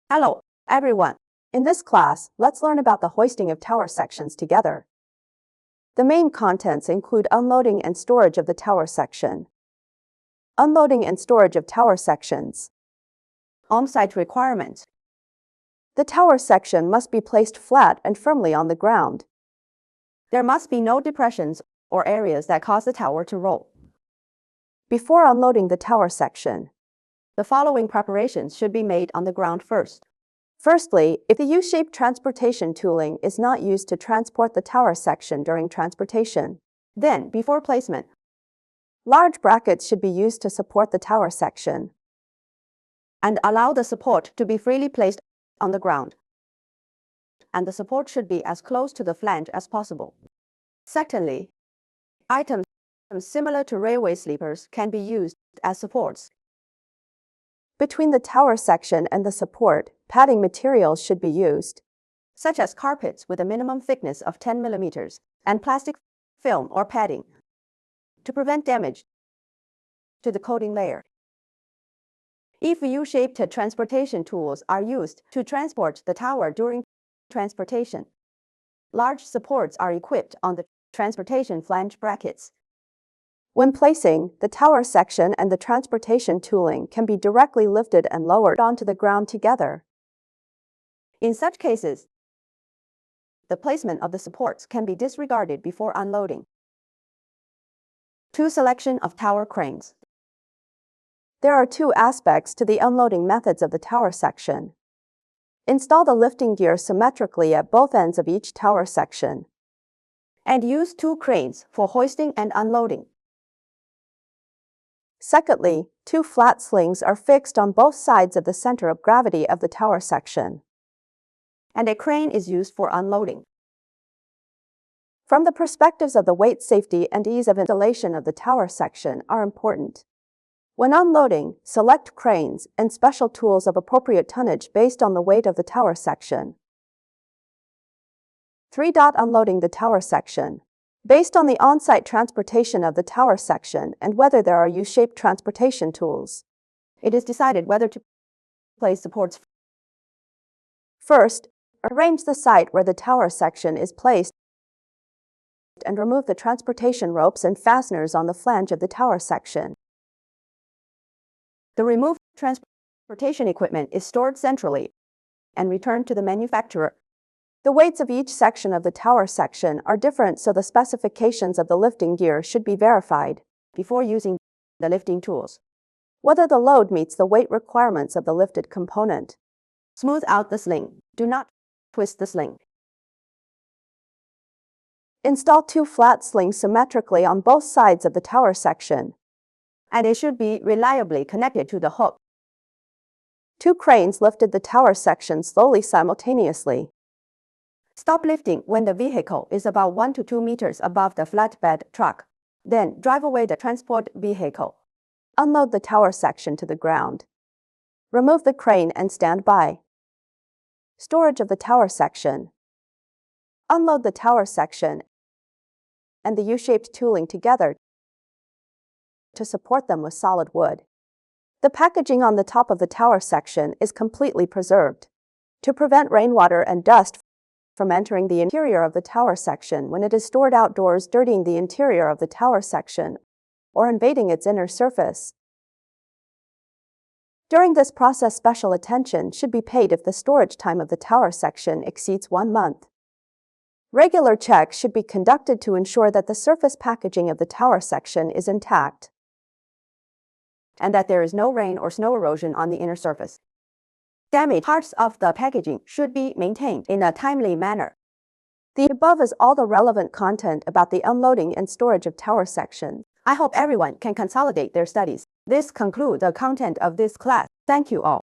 Hello, everyone. In this class, let's learn about the hoisting of tower sections together. The main contents include unloading and storage of the tower section. Unloading and storage of tower sections. On-site requirements. The tower section must be placed flat and firmly on the ground. There must be no depressions or areas that cause the tower to roll. Before unloading the tower section, the following preparations should be made on the ground first. Firstly, if the U-shaped transportation tooling is not used to transport the tower section during transportation, then, before placement, large brackets should be used to support the tower section and allow the support to be freely placed on the ground. And the support should be as close to the flange as possible. Secondly, items similar to railway sleepers can be used as supports. Between the tower section and the support, padding materials should be used, such as carpets with a minimum thickness of 10 mm and plastic film or padding, to prevent damage to the coating layer. If U-shaped transportation tools are used to transport the tower during transportation, large supports are equipped on the transportation flange brackets. When placing, the tower section and the transportation tooling can be directly lifted and lowered onto the ground together. In such cases, the placement of the supports can be disregarded before unloading. 2. Selection of tower cranes. There are two aspects to the unloading methods of the tower section. Install the lifting gear symmetrically at both ends of each tower section, and use 2 cranes for hoisting and unloading. Secondly, 2 flat slings are fixed on both sides of the center of gravity of the tower section, and a crane is used for unloading. From the perspectives of the weight safety and ease of installation of the tower section are important. When unloading, select cranes and special tools of appropriate tonnage based on the weight of the tower section. 3. Unloading the tower section. Based on the on-site transportation of the tower section and whether there are U-shaped transportation tools, it is decided whether to place supports. First, arrange the site where the tower section is placed and remove the transportation ropes and fasteners on the flange of the tower section. The removed transportation equipment is stored centrally and returned to the manufacturer. The weights of each section of the tower section are different, so the specifications of the lifting gear should be verified before using the lifting tools. Whether the load meets the weight requirements of the lifted component. Smooth out the sling. Do not twist the sling. Install 2 flat slings symmetrically on both sides of the tower section, and it should be reliably connected to the hook. 2 cranes lifted the tower section slowly simultaneously. Stop lifting when the vehicle is about 1 to 2 meters above the flatbed truck. Then drive away the transport vehicle. Unload the tower section to the ground. Remove the crane and stand by. Storage of the tower section. Unload the tower section and the U-shaped tooling together to support them with solid wood. The packaging on the top of the tower section is completely preserved to prevent rainwater and dust from entering the interior of the tower section when it is stored outdoors, dirtying the interior of the tower section or invading its inner surface. During this process, special attention should be paid if the storage time of the tower section exceeds 1 month. Regular checks should be conducted to ensure that the surface packaging of the tower section is intact and that there is no rain or snow erosion on the inner surface. Damaged parts of the packaging should be maintained in a timely manner. The above is all the relevant content about the unloading and storage of tower sections. I hope everyone can consolidate their studies. This concludes the content of this class. Thank you all.